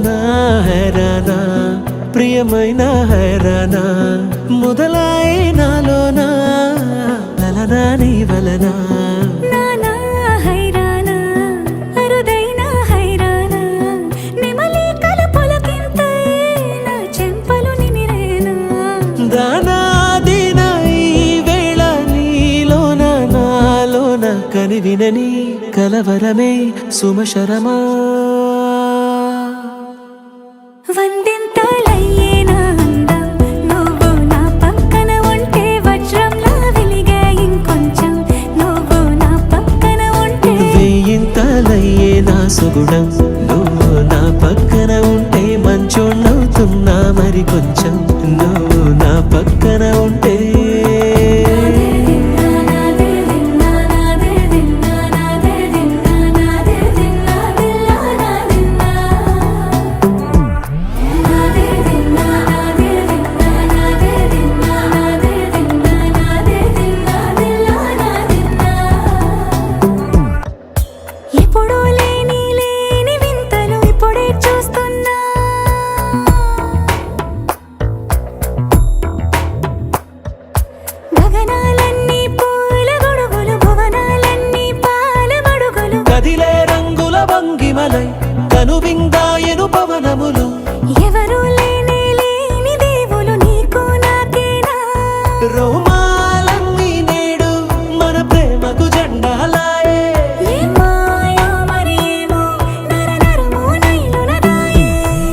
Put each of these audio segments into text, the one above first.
హైరానా హైరానా ప్రియమైన హైరానా మొదలై నాలోనా లలనా నీ వలనా కని వినని కలవరమే సుమశరమా వందింతలయ్యేనా అందం నువ్వు నా పక్కన ఉంటే వజ్రంలా వెలిగే ఇంకొంచెం నువ్వు నా పక్కన ఉంటే వేయింతలయ్యేనా సుగుణం నువ్వు నా పక్కన ఉంటే మంచోణ్ణవుతున్నా మరి కొంచెం నువ్వు నా పక్కన ఉంటే కదిలే రంగుల భంగిమలై కనువిందాయను పవనములు ఎవరు లేని దేవులు నీకు నాకేనా రోమాలన్నీ నేడు మన ప్రేమకు జెండాలాయే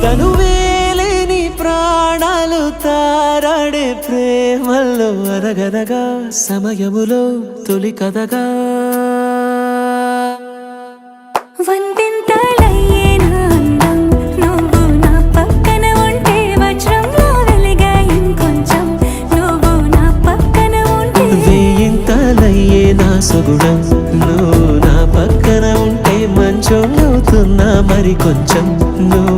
తనువేలేని ప్రాణాలు తారాడే ప్రేమల్లో అనగనగా సమయములో తొలి కథగా వందింతలయ్యేనా అందం నువ్వు నా పక్కన ఉంటే వజ్రంలా వెలిగే ఇంకొంచెం నువ్వు నా పక్కన ఉంటే వేయింతలయ్యేనా సుగుణం నువ్వు నా పక్కన ఉంటే మంచోణ్ణవుతున్నా మరి కొంచెం నువ్వు